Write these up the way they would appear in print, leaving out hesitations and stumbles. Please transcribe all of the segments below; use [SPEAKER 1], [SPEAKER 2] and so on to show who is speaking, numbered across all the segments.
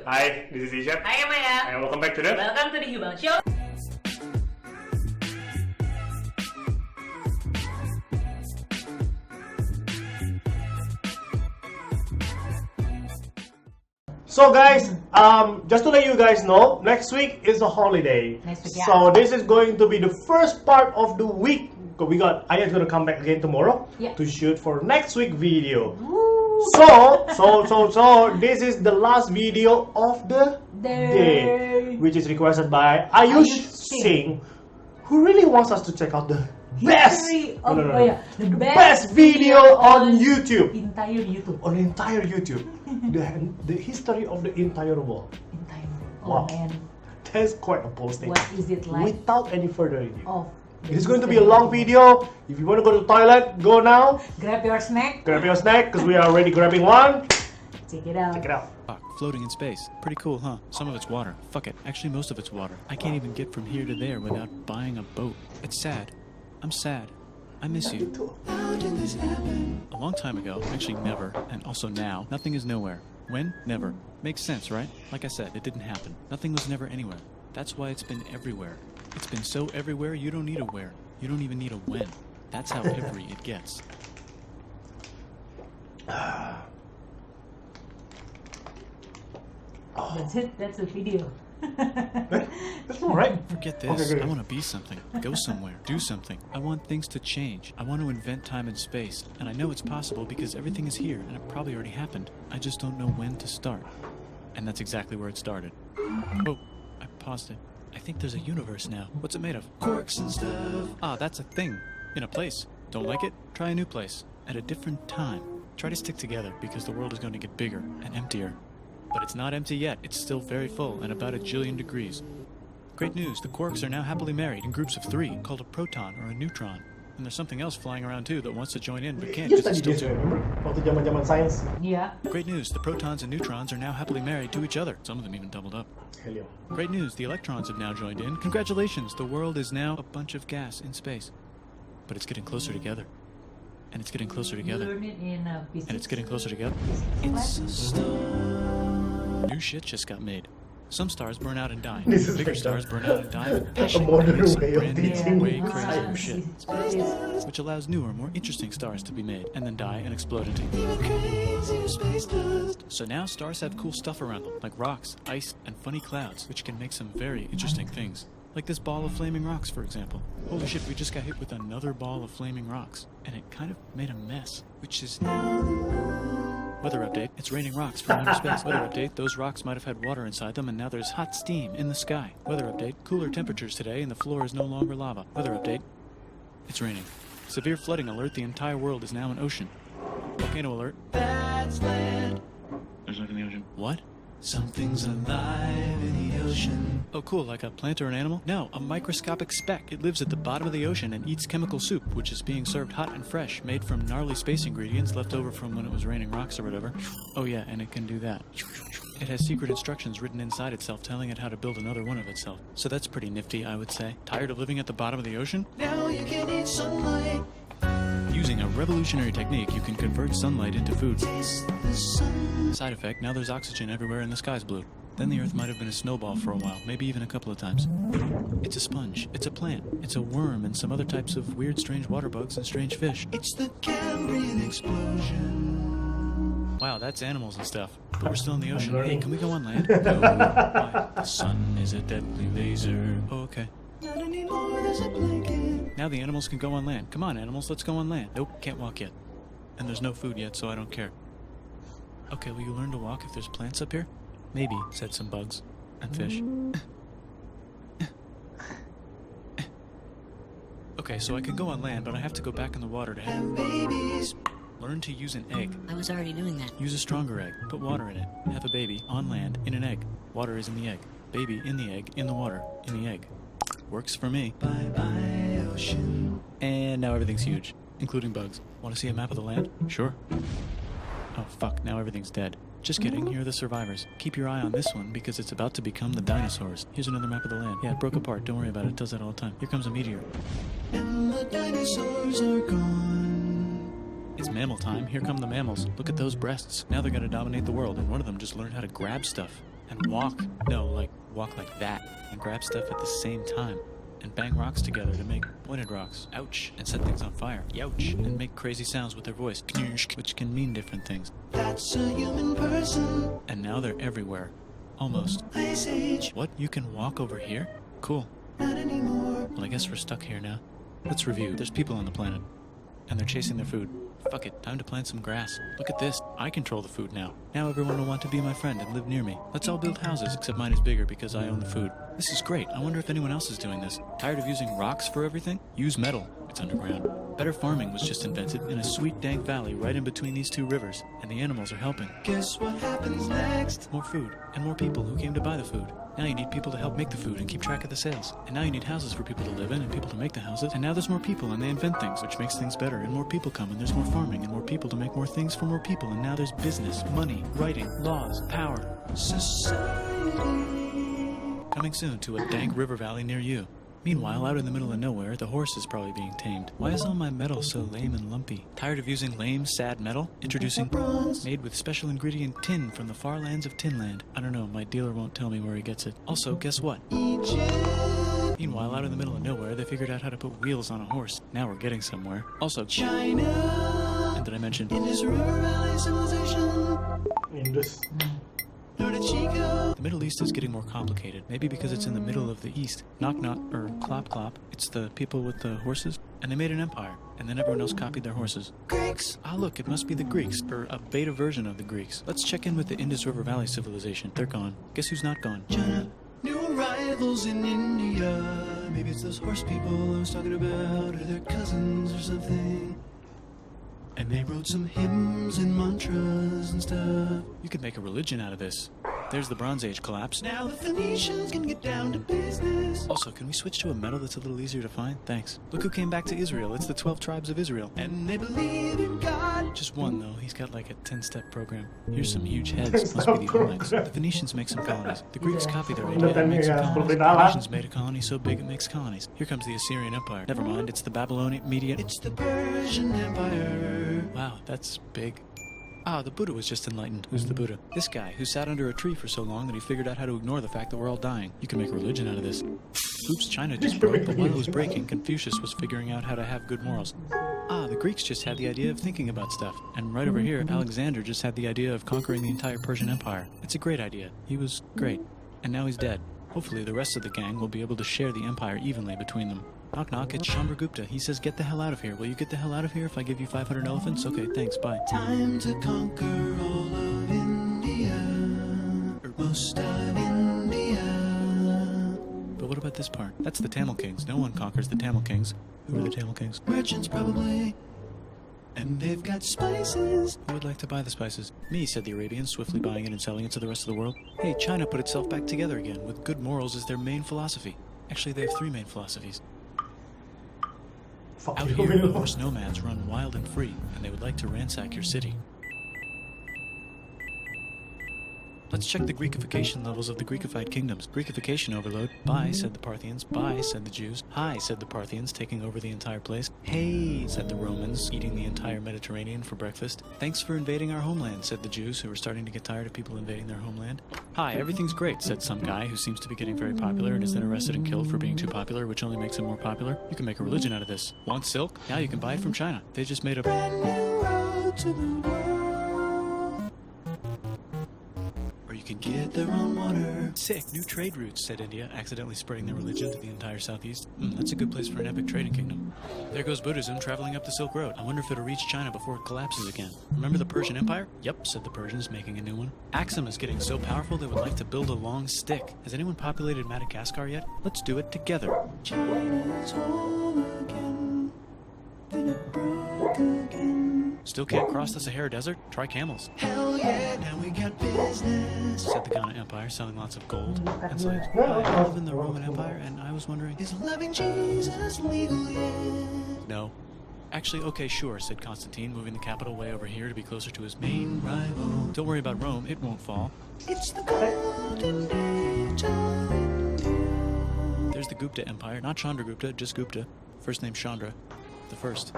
[SPEAKER 1] Hi, this is Ishan.
[SPEAKER 2] Hi, Maya.
[SPEAKER 1] And welcome back to the
[SPEAKER 2] Hiubang Show.
[SPEAKER 1] So guys, just to let you guys know, next week is a holiday.
[SPEAKER 2] Next week, yeah.
[SPEAKER 1] So this is going to be the first part of the week. We got Aya's gonna come back again tomorrow to shoot for next week video.
[SPEAKER 2] Woo.
[SPEAKER 1] So this is the last video of the day, which is requested by Ayush Singh, who really wants us to check out the best video on YouTube.
[SPEAKER 2] Entire YouTube.
[SPEAKER 1] On entire YouTube. the history of the entire world.
[SPEAKER 2] Oh man.
[SPEAKER 1] That's quite a posting.
[SPEAKER 2] What is it like?
[SPEAKER 1] Without any further ado.
[SPEAKER 2] Oh.
[SPEAKER 1] It's going to be a long video. If you want to go to the toilet, go now.
[SPEAKER 2] Grab your snack.
[SPEAKER 1] Grab your snack, because we are already grabbing one.
[SPEAKER 2] Check it out.
[SPEAKER 1] Check it out.
[SPEAKER 3] Floating in space. Pretty cool, huh? Some of it's water. Fuck it. Actually, most of it's water. I can't even get from here to there without buying a boat. It's sad. I'm sad. I miss you.
[SPEAKER 1] How did this happen?
[SPEAKER 3] A long time ago, actually never, and also now, nothing is nowhere. When? Never. Makes sense, right? Like I said, it didn't happen. Nothing was never anywhere. That's why it's been everywhere. It's been so everywhere, you don't need a where. You don't even need a when. That's how every it gets.
[SPEAKER 2] That's it. That's the video.
[SPEAKER 1] That's all right.
[SPEAKER 3] Forget this.
[SPEAKER 1] Okay,
[SPEAKER 3] I want to be something. Go somewhere. Do something. I want things to change. I want to invent time and space. And I know it's possible because everything is here and it probably already happened. I just don't know when to start. And that's exactly where it started. Oh, I paused it. I think there's a universe now. What's it made of? Corks and stuff. Ah, that's a thing. In a place. Don't like it? Try a new place. At a different time. Try to stick together because the world is going to get bigger and emptier. But it's not empty yet. It's still very full and about 1 jillion degrees. Great news. The quarks are now happily married in groups of 3 called a proton or a neutron. And there's something else flying around too that wants to join in but can't because it's still too...
[SPEAKER 1] Remember? Waktu zaman science.
[SPEAKER 2] Yeah.
[SPEAKER 3] Great news. The protons and neutrons are now happily married to each other. Some of them even doubled up.
[SPEAKER 1] Helio.
[SPEAKER 3] Great news. The electrons have now joined in. Congratulations. The world is now a bunch of gas in space. But it's getting closer together. And it's getting closer together.
[SPEAKER 2] Learn it in physics.
[SPEAKER 3] And it's getting closer together. It's a star. New shit just got made. Some stars burn out and die. Bigger stars burn out and die with passion.
[SPEAKER 1] A modern
[SPEAKER 3] Some
[SPEAKER 1] way of
[SPEAKER 3] brand new,
[SPEAKER 1] teaching
[SPEAKER 3] way
[SPEAKER 1] science.
[SPEAKER 3] crazier shit. Which allows newer, more interesting stars to be made and then die and explode into. So now stars have cool stuff around them, like rocks, ice, and funny clouds, which can make some very interesting things. Like this ball of flaming rocks, for example. Holy shit, we just got hit with another ball of flaming rocks. And it kind of made a mess, which is... Weather update, it's raining rocks from outer space. Weather update, those rocks might have had water inside them and now there's hot steam in the sky. Weather update, cooler temperatures today and the floor is no longer lava. Weather update, it's raining. Severe flooding alert, the entire world is now an ocean. Volcano alert. That's land. There's nothing in the ocean. What? Something's alive in the ocean. Oh cool, like a plant or an animal? No, a microscopic speck. It lives at the bottom of the ocean and eats chemical soup, which is being served hot and fresh, made from gnarly space ingredients left over from when it was raining rocks or whatever. Oh yeah, and it can do that. It has secret instructions written inside itself telling it how to build another one of itself. So that's pretty nifty, I would say. Tired of living at the bottom of the ocean? Now you can eat sunlight. Using a revolutionary technique, you can convert sunlight into food. Side effect, now there's oxygen everywhere and the sky's blue. Then the earth might have been a snowball for a while, maybe even a couple of times. It's a sponge, it's a plant, it's a worm and some other types of weird strange water bugs and strange fish. It's the Cambrian explosion. Wow, that's animals and stuff. But we're still in the ocean. Hey, can we go on land? No. Why? The sun is a deadly laser. Oh, okay. Not anymore, there's a blanket. Now the animals can go on land. Come on, animals, let's go on land. Nope, can't walk yet. And there's no food yet, so I don't care. Okay, will you learn to walk if there's plants up here? Maybe, said some bugs. And fish. Okay, so I can go on land, but I have to go back in the water to have babies. Learn to use an egg.
[SPEAKER 4] I was already doing that.
[SPEAKER 3] Use a stronger egg. Put water in it. Have a baby on land in an egg. Water is in the egg. Baby in the egg, in the water, in the egg. Works for me. Bye-bye, ocean. And now everything's huge, including bugs. Want to see a map of the land? Sure. Oh fuck, now everything's dead. Just kidding, here are the survivors. Keep your eye on this one because it's about to become the dinosaurs. Here's another map of the land. Yeah, it broke apart, don't worry about it, it does that all the time. Here comes a meteor. And the dinosaurs are gone. It's mammal time, here come the mammals. Look at those breasts. Now they're gonna dominate the world, and one of them just learned how to grab stuff. and walk. No, like walk like that and grab stuff at the same time. And bang rocks together to make pointed rocks. Ouch. And set things on fire. Youch. And make crazy sounds with their voice. Which can mean different things. That's a human person. And now they're everywhere. Almost. Ice Age. What? You can walk over here? Cool. Not anymore. Well, I guess we're stuck here now. Let's review. There's people on the planet. And they're chasing their food. Fuck it, time to plant some grass. Look at this. I control the food now. Now everyone will want to be my friend and live near me. Let's all build houses, except mine is bigger because I own the food. This is great. I wonder if anyone else is doing this. Tired of using rocks for everything? Use metal. It's underground. Better farming was just invented in a sweet dank valley right in between these two rivers, and the animals are helping. Guess what happens next? More food, and more people who came to buy the food. Now you need people to help make the food and keep track of the sales. And now you need houses for people to live in and people to make the houses. And now there's more people and they invent things, which makes things better. And more people come and there's more farming and more people to make more things for more people. And now there's business, money, writing, laws, power. Society. Coming soon to a dank river valley near you. Meanwhile, out in the middle of nowhere, the horse is probably being tamed. Why is all my metal so lame and lumpy? Tired of using lame, sad metal? Introducing bronze, made with special ingredient tin from the far lands of Tinland. I don't know, my dealer won't tell me where he gets it. Also, guess what? Egypt. Meanwhile, out in the middle of nowhere, they figured out how to put wheels on a horse. Now we're getting somewhere. Also, China. And did I mention Indus River Valley Civilization?
[SPEAKER 1] Indus.
[SPEAKER 3] The Middle East is getting more complicated. Maybe because it's in the middle of the East. Knock knock, or clop clop. It's the people with the horses. And they made an empire. And then everyone else copied their horses. Greeks! Ah look, it must be the Greeks. Or a beta version of the Greeks. Let's check in with the Indus River Valley civilization. They're gone. Guess who's not gone? China. New arrivals in India. Maybe it's those horse people I was talking about. Or their cousins or something. And they wrote some hymns and mantras and stuff. You could make a religion out of this. There's the Bronze Age collapse. Now the Phoenicians can get down to business. Also, can we switch to a metal that's a little easier to find? Thanks. Look who came back to Israel. It's the 12 tribes of Israel. And they believe in God. Just one, though. He's got like a 10-step program. Here's some huge heads. Must be the Olmecs. The Phoenicians make some colonies. The Greeks copy their idea and make some colonies. The Persians made a colony so big it makes colonies. Here comes the Assyrian Empire. Never mind, it's the Babylonian Median. It's the Persian Empire. Wow, that's big. Ah, the Buddha was just enlightened. Who's the Buddha? This guy, who sat under a tree for so long that he figured out how to ignore the fact that we're all dying. You can make a religion out of this. Oops, China just broke, but while it was breaking, Confucius was figuring out how to have good morals. Ah, the Greeks just had the idea of thinking about stuff. And right over here, Alexander just had the idea of conquering the entire Persian Empire. It's a great idea. He was great. And now he's dead. Hopefully the rest of the gang will be able to share the empire evenly between them. Knock knock, it's Chandragupta. He says, get the hell out of here. Will you get the hell out of here if I give you 500 elephants? Okay, thanks, bye. Time to conquer all of India, or most of India. But what about this part? That's the Tamil Kings. No one conquers the Tamil Kings. Who are the Tamil Kings? Merchants, probably. And they've got spices. Who would like to buy the spices? Me, said the Arabians, swiftly buying it and selling it to the rest of the world. Hey, China put itself back together again, with good morals as their main philosophy. Actually, they have 3 main philosophies. Out here, the horse nomads run wild and free, and they would like to ransack your city. Let's check the Greekification levels of the Greekified kingdoms. Greekification overload. Bye, said the Parthians. Bye, said the Jews. Hi, said the Parthians, taking over the entire place. Hey, said the Romans, eating the entire Mediterranean for breakfast. Thanks for invading our homeland, said the Jews, who were starting to get tired of people invading their homeland. Hi, everything's great, said some guy who seems to be getting very popular and is then arrested and killed for being too popular, which only makes him more popular. You can make a religion out of this. Want silk? Now you can buy it from China. They just made a brand new road to the world. You can get their own water. Sick, new trade routes, said India, accidentally spreading their religion to the entire southeast. That's a good place for an epic trading kingdom. There goes Buddhism traveling up the Silk Road. I wonder if it'll reach China before it collapses again. Remember the Persian Empire? Yep, said the Persians, making a new one. Axum is getting so powerful they would like to build a long stick. Has anyone populated Madagascar yet? Let's do it together. China's whole again, then it broke again. Still can't cross the Sahara Desert? Try camels. Hell yeah, now we got business, said the Ghana Empire, selling lots of gold and slaves. I live in the Roman Empire, and I was wondering, is loving Jesus legal yet? No. Actually, okay, sure, said Constantine, moving the capital way over here to be closer to his main rival. Don't worry about Rome, it won't fall. It's the golden age of India. There's the Gupta Empire, not Chandragupta, just Gupta. First name Chandra, the first.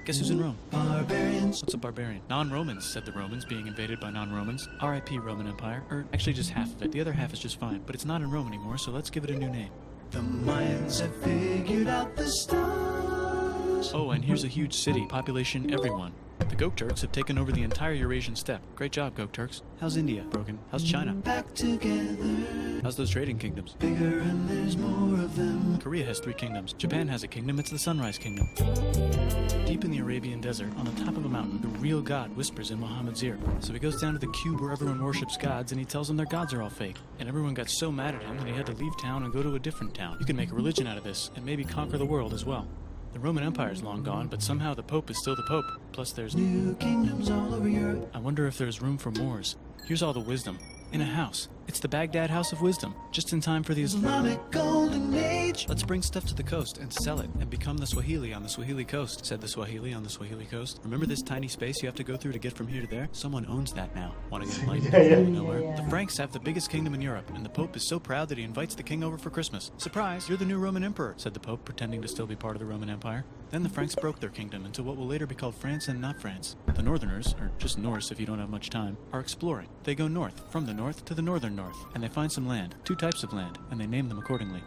[SPEAKER 3] Guess who's in Rome? Barbarians. What's a barbarian? Non-Romans, said the Romans, being invaded by non-Romans. R.I.P. Roman Empire. Or actually just half of it. The other half is just fine. But it's not in Rome anymore, so let's give it a new name. The Mayans have figured out the stars. Oh, and here's a huge city. Population everyone. The Gok Turks have taken over the entire Eurasian steppe. Great job, Gok Turks. How's India? Broken. How's China? Back together. How's those trading kingdoms? Bigger and there's more of them. Korea has 3 kingdoms. Japan has a kingdom. It's the Sunrise Kingdom. Deep in the Arabian desert, on the top of a mountain, the real God whispers in Muhammad's ear. So he goes down to the cube where everyone worships gods, and he tells them their gods are all fake. And everyone got so mad at him that he had to leave town and go to a different town. You can make a religion out of this, and maybe conquer the world as well. The Roman Empire is long gone, but somehow the Pope is still the Pope. Plus there's new kingdoms all over Europe. I wonder if there's room for Moors. Here's all the wisdom. In a house. It's the Baghdad House of Wisdom. Just in time for the Islamic Golden Age. Let's bring stuff to the coast and sell it and become the Swahili on the Swahili coast, said the Swahili on the Swahili coast. Remember this tiny space you have to go through to get from here to there? Someone owns that now. Want to get enlightened?
[SPEAKER 1] Yeah.
[SPEAKER 3] Nowhere. The Franks have the biggest kingdom in Europe, and the Pope is so proud that he invites the king over for Christmas. Surprise, you're the new Roman Emperor, said the Pope, pretending to still be part of the Roman Empire. Then the Franks broke their kingdom into what will later be called France and not France. The Northerners, or just Norse if you don't have much time, are exploring. They go north, from the north to the northern north, and they find some land, 2 types of land, and they name them accordingly.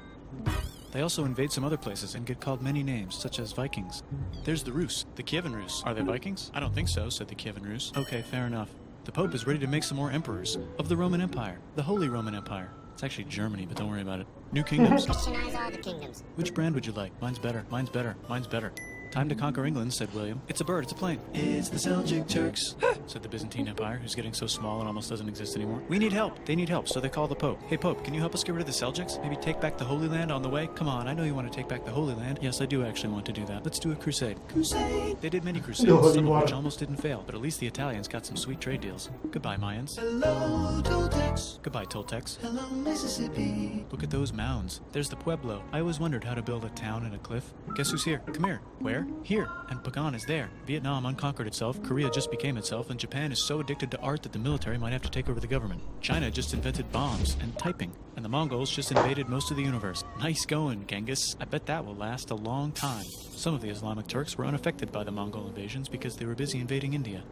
[SPEAKER 3] They also invade some other places and get called many names, such as Vikings. There's the Rus, the Kievan Rus. Are they Vikings? I don't think so, said the Kievan Rus. Okay, fair enough. The Pope is ready to make some more emperors of the Roman Empire, the Holy Roman Empire. It's actually Germany, but don't worry about it. New kingdoms.
[SPEAKER 4] Christianize all the kingdoms.
[SPEAKER 3] Which brand would you like? Mine's better, mine's better, mine's better. Time to conquer England, said William. It's a bird, it's a plane. It's the Seljuk Turks, said the Byzantine Empire, who's getting so small it almost doesn't exist anymore. We need help. They need help, so they call the Pope. Hey, Pope, can you help us get rid of the Seljuks? Maybe take back the Holy Land on the way? Come on, I know you want to take back the Holy Land. Yes, I do actually want to do that. Let's do a crusade. Crusade! They did many crusades, some of which almost didn't fail, but at least the Italians got some sweet trade deals. Goodbye, Mayans. Hello, Toltecs. Goodbye, Toltecs. Hello, Mississippi. Look at those mounds. There's the Pueblo. I always wondered how to build a town in a cliff. Guess who's here? Come here. Where? Here. And Pagan is there. Vietnam unconquered itself, Korea just became itself, and Japan is so addicted to art that the military might have to take over the government. China just invented bombs and typing, and the Mongols just invaded most of the universe. Nice going, Genghis. I bet that will last a long time. Some of the Islamic Turks were unaffected by the Mongol invasions because they were busy invading India.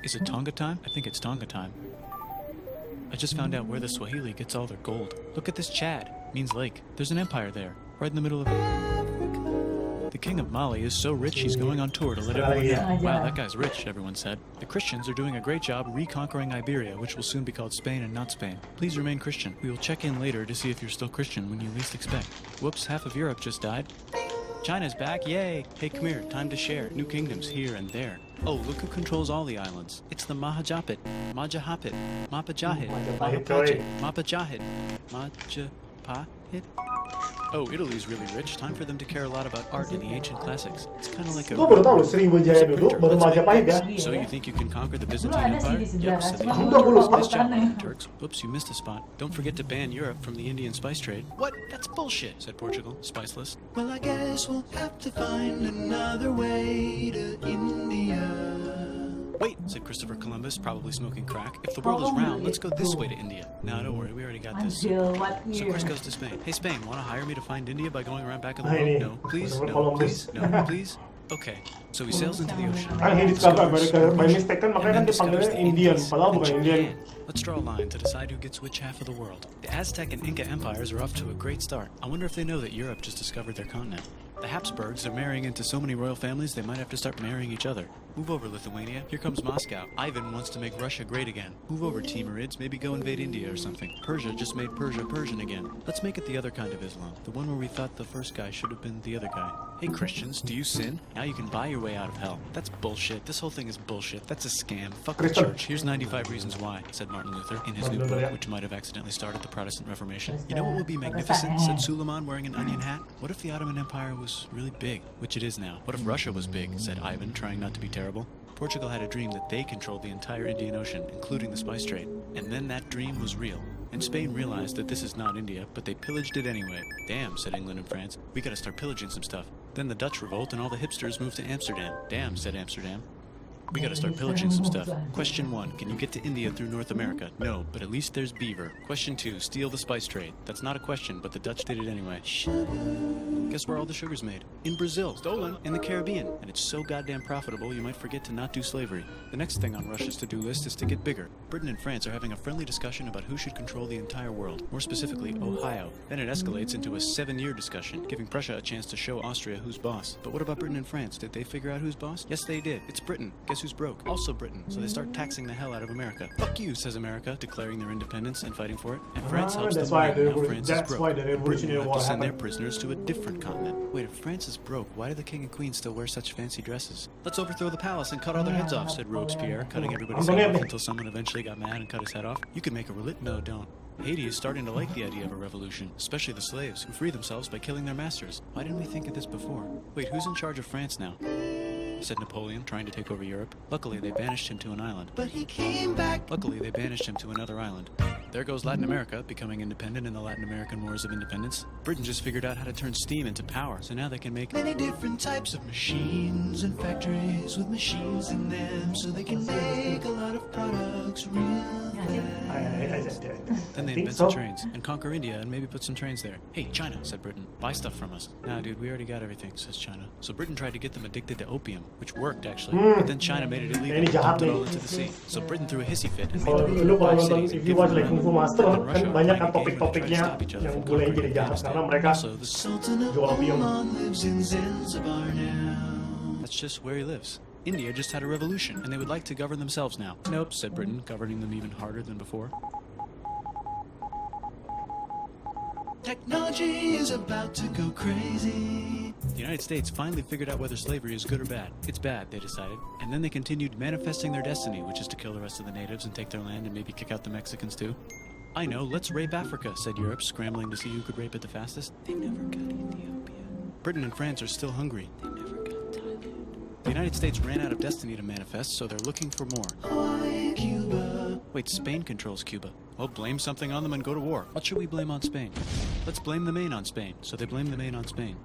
[SPEAKER 3] Is it Tonga time? I think it's Tonga time. I just found out where the Swahili gets all their gold. Look at this Chad. Means lake. There's an empire there, right in the middle of Africa. The king of Mali is so rich he's going on tour to let everyone know. Wow, that guy's rich, everyone said. The Christians are doing a great job reconquering Iberia, which will soon be called Spain and not Spain. Please remain Christian. We will check in later to see if you're still Christian when you least expect. Whoops, half of Europe just died. China's back, yay! Hey, come here, time to share. New kingdoms here and there. Oh, look who controls all the islands. It's the Mahajapit, Majapahit, Mapajahit, Mapajahit, Mapajahit, Majapahit. Oh, Italy's really rich. Time for them to care a lot about art in the ancient classics. It's kind of like a...
[SPEAKER 1] Gue baru tahu Sriwijaya dulu, baru Majapahit ya.
[SPEAKER 3] So you think you can conquer the Byzantine Empire? Yep, said the Nice job, Turks. Whoops, you missed a spot. Don't forget to ban Europe from the Indian spice trade. What? That's bullshit, said Portugal, spiceless. Well, I guess we'll have to find another way to India. Wait, said Christopher Columbus, probably smoking crack. If the world is round, let's go this way to India. No, don't worry, we already got this.
[SPEAKER 2] Until what
[SPEAKER 3] So
[SPEAKER 2] year?
[SPEAKER 3] Chris goes to Spain. Hey, Spain, want to hire me to find India by going around back of the world? No, please, no, please, no, please. Okay, so he sails into the ocean.
[SPEAKER 1] Kan he discover America by mistake kan, makanya kan dipanggilnya Indian, padahal bukan Indian.
[SPEAKER 3] Let's draw a line to decide who gets which half of the world. The Aztec and Inca empires are off to a great start. I wonder if they know that Europe just discovered their continent. The Habsburgs are marrying into so many royal families they might have to start marrying each other. Move over, Lithuania. Here comes Moscow. Ivan wants to make Russia great again. Move over, Timurids. Maybe go invade India or something. Persia just made Persia Persian again. Let's make it the other kind of Islam. The one where we thought the first guy should have been the other guy. Hey, Christians, do you sin? Now you can buy your way out of hell. That's bullshit. This whole thing is bullshit. That's a scam. Fuck the church. Here's 95 Reasons Why, said Martin Luther in his new book, which might have accidentally started the Protestant Reformation. You know what would be magnificent, said Suleiman wearing an onion hat? What if the Ottoman Empire was really big? Which it is now. What if Russia was big, said Ivan, trying not to be terrible. Portugal had a dream that they controlled the entire Indian Ocean, including the spice trade. And then that dream was real. And Spain realized that this is not India, but they pillaged it anyway. Damn, said England and France. We gotta start pillaging some stuff. Then the Dutch revolt and all the hipsters moved to Amsterdam. Damn, said Amsterdam. We gotta start pillaging some stuff. Question 1, can you get to India through North America? No, but at least there's beaver. Question 2, steal the spice trade. That's not a question, but the Dutch did it anyway. Guess where all the sugar's made? In Brazil. Stolen. In the Caribbean. And it's so goddamn profitable you might forget to not do slavery. The next thing on Russia's to-do list is to get bigger. Britain and France are having a friendly discussion about who should control the entire world, more specifically Ohio. Then it escalates into a 7-year discussion, giving Prussia a chance to show Austria who's boss. But what about Britain and France? Did they figure out who's boss? Yes, they did. It's Britain. Guess who's broke? Also Britain. So they start taxing the hell out of America. Fuck you, says America, declaring their independence and fighting for it. And France helps them win. Now France is broke. Britain will have to send their prisoners to a different continent. Wait, if France is broke, why do the king and queen still wear such fancy dresses? Let's overthrow the palace and cut all their heads off, said Robespierre, cutting everybody's head off until someone eventually got mad and cut his head off. You can make a No, don't. Haiti is starting to like the idea of a revolution, especially the slaves, who free themselves by killing their masters. Why didn't we think of this before? Wait, who's in charge of France now? Said Napoleon, trying to take over Europe. Luckily, they banished him to an island. But he came back. Luckily, they banished him to another island. There goes Latin America, becoming independent in the Latin American Wars of Independence. Britain just figured out how to turn steam into power, so now they can make many different types of machines and factories with machines in them, so they can make a lot of products real fast. Then they invent some trains and conquer India and maybe put some trains there. Hey, China, said Britain, buy stuff from us. Nah, dude, we already got everything, says China. So Britain tried to get them addicted to opium, which worked actually, but then China made it illegal and dumped it all into the sea. So Britain threw a hissy fit and made them
[SPEAKER 1] Lu kalau
[SPEAKER 3] 5
[SPEAKER 1] nonton
[SPEAKER 3] cities and give them
[SPEAKER 1] Kung Fu Master kan banyak kan topik-topiknya yang boleh jadi jahat karena mereka jual opium.
[SPEAKER 3] That's just where he lives. India just had a revolution, and they would like to govern themselves now. Nope, said Britain, governing them even harder than before. Technology is about to go crazy. The United States finally figured out whether slavery is good or bad. It's bad, they decided. And then they continued manifesting their destiny, which is to kill the rest of the natives and take their land and maybe kick out the Mexicans too. I know, let's rape Africa, said Europe, scrambling to see who could rape it the fastest. They never got Ethiopia. Britain and France are still hungry. They never got Thailand. The United States ran out of destiny to manifest, so they're looking for more. Hawaii, Cuba. Wait, Spain controls Cuba. Well, blame something on them and go to war. What should we blame on Spain? Let's blame the Maine on Spain. So they blame the Maine on Spain.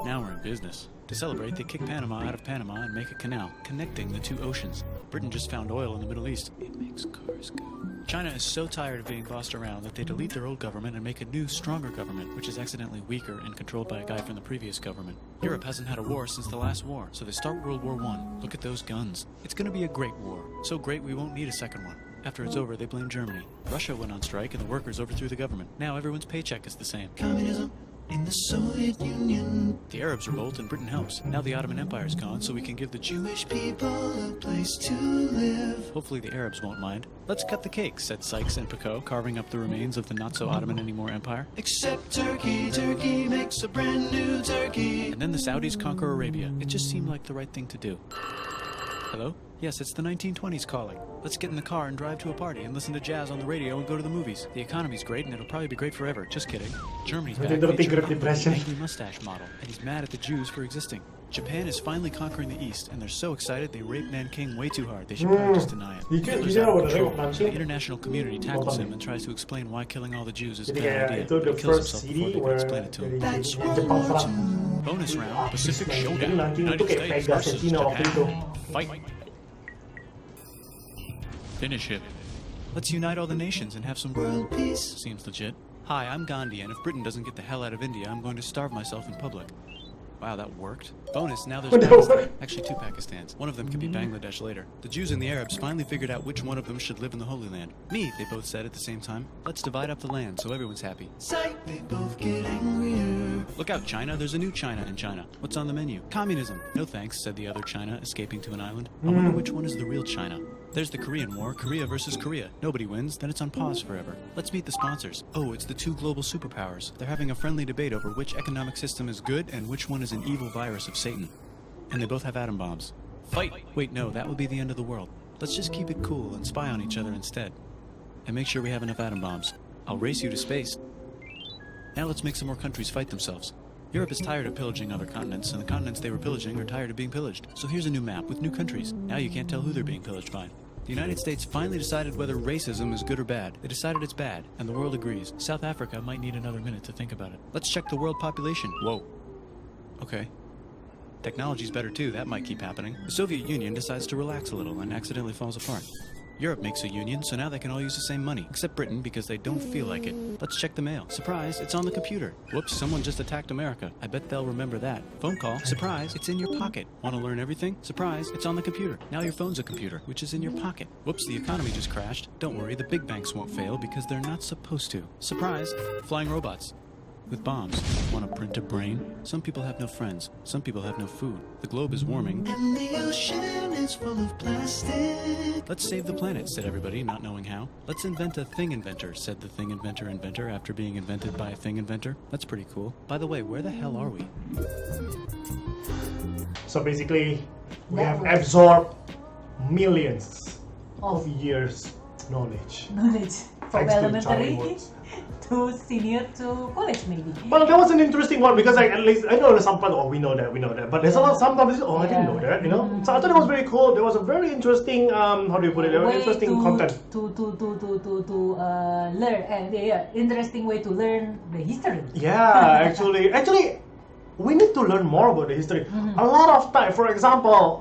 [SPEAKER 3] Now we're in business. To celebrate, they kick Panama out of Panama and make a canal, connecting the two oceans. Britain just found oil in the Middle East. It makes cars go. China is so tired of being bossed around that they delete their old government and make a new, stronger government, which is accidentally weaker and controlled by a guy from the previous government. Europe hasn't had a war since the last war, so they start World War I. Look at those guns. It's gonna be a great war. So great we won't need a second one. After it's over, they blame Germany. Russia went on strike and the workers overthrew the government. Now everyone's paycheck is the same. Communism in the Soviet Union. The Arabs revolt and Britain helps. Now the Ottoman Empire's gone, so we can give the Jewish people a place to live. Hopefully the Arabs won't mind. Let's cut the cake, said Sykes and Picot, carving up the remains of the not-so-Ottoman anymore empire. Except Turkey. Turkey makes a brand new Turkey. And then the Saudis conquer Arabia. It just seemed like the right thing to do. Hello? Yes, it's the 1920s calling. Let's get in the car and drive to a party and listen to jazz on the radio and go to the movies. The economy's great and it'll probably be great forever. Just kidding. Germany's back featuring an angry mustache model, and he's mad at the Jews for existing. Japan is finally conquering the East, and they're so excited they rape Nanking way too hard. They should probably just deny it. Hitler's out of control. The international community tackles him and tries to explain why killing all the Jews is a bad idea. But he kills himself before they can explain it to him. That's World War II. Bonus round, Pacific Showdown. United States versus Japan. Fight. Finish it. Let's unite all the nations and have some world peace. Seems legit. Hi, I'm Gandhi, and if Britain doesn't get the hell out of India, I'm going to starve myself in public. Wow, that worked. Bonus, now there's Pakistan. Actually, 2 Pakistans. One of them could be Bangladesh later. The Jews and the Arabs finally figured out which one of them should live in the Holy Land. Me, they both said at the same time. Let's divide up the land so everyone's happy. Psych, they both get angrier. Look out, China. There's a new China in China. What's on the menu? Communism. No thanks, said the other China, escaping to an island. I wonder which one is the real China. There's the Korean War, Korea versus Korea. Nobody wins, then it's on pause forever. Let's meet the sponsors. Oh, it's the 2 global superpowers. They're having a friendly debate over which economic system is good and which one is an evil virus of Satan. And they both have atom bombs. Fight! Wait, no, that would be the end of the world. Let's just keep it cool and spy on each other instead. And make sure we have enough atom bombs. I'll race you to space. Now let's make some more countries fight themselves. Europe is tired of pillaging other continents, and the continents they were pillaging are tired of being pillaged. So here's a new map with new countries. Now you can't tell who they're being pillaged by. The United States finally decided whether racism is good or bad. They decided it's bad, and the world agrees. South Africa might need another minute to think about it. Let's check the world population. Whoa. Okay. Technology's better too, that might keep happening. The Soviet Union decides to relax a little and accidentally falls apart. Europe makes a union, so now they can all use the same money, except Britain because they don't feel like it. Let's check the mail. Surprise, it's on the computer. Whoops, someone just attacked America. I bet they'll remember that. Phone call. Surprise, it's in your pocket. Want to learn everything? Surprise, it's on the computer. Now your phone's a computer, which is in your pocket. Whoops, the economy just crashed. Don't worry, the big banks won't fail because they're not supposed to. Surprise, flying robots. With bombs. Want to print a brain? Some people have no friends. Some people have no food. The globe is warming. And the ocean is full of plastic. Let's save the planet, said everybody, not knowing how. Let's invent a thing inventor, said the thing inventor after being invented by a thing inventor. That's pretty cool. By the way, where the hell are we?
[SPEAKER 1] So basically, we have absorbed millions of years knowledge.
[SPEAKER 2] From
[SPEAKER 1] Thanks to
[SPEAKER 2] elementary
[SPEAKER 1] Charlie Wurtz.
[SPEAKER 2] to senior to college maybe.
[SPEAKER 1] Well, that was an interesting one because at least I know some part. Oh, we know that. But there's a lot. Sometimes I didn't know that. So I thought it was very cool. There was a very interesting. How do you put it? Very interesting content.
[SPEAKER 2] To learn. Interesting way to learn the history.
[SPEAKER 1] Yeah, actually, we need to learn more about the history. A lot of time. For example,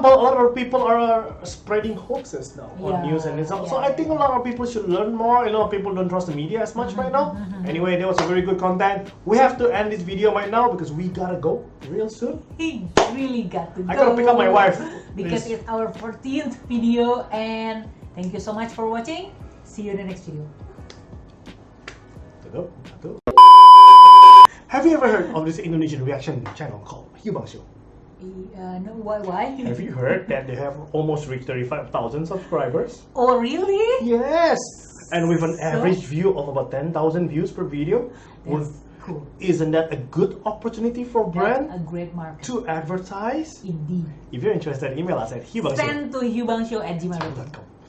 [SPEAKER 1] a lot of people are spreading hoaxes now on news and stuff. So I think a lot of people should learn more. People don't trust the media as much right now. Anyway, that was a very good content. We have to end this video right now because we gotta go real soon.
[SPEAKER 2] He really got to go.
[SPEAKER 1] I gotta pick up my wife.
[SPEAKER 2] Because it's our 14th video, and thank you so much for watching. See you in the next video.
[SPEAKER 1] Have you ever heard of this Indonesian reaction channel called Hiubang Show?
[SPEAKER 2] No, why?
[SPEAKER 1] Have you heard that they have almost reached 35,000 subscribers?
[SPEAKER 2] Oh, really?
[SPEAKER 1] Yes! And with an average view of about 10,000 views per video.
[SPEAKER 2] Cool.
[SPEAKER 1] Isn't that a good opportunity for brand
[SPEAKER 2] a great market
[SPEAKER 1] to advertise?
[SPEAKER 2] Indeed.
[SPEAKER 1] If you're interested, email us at hiubangshow.com.
[SPEAKER 2] Send to hiubangshow@gmail.com.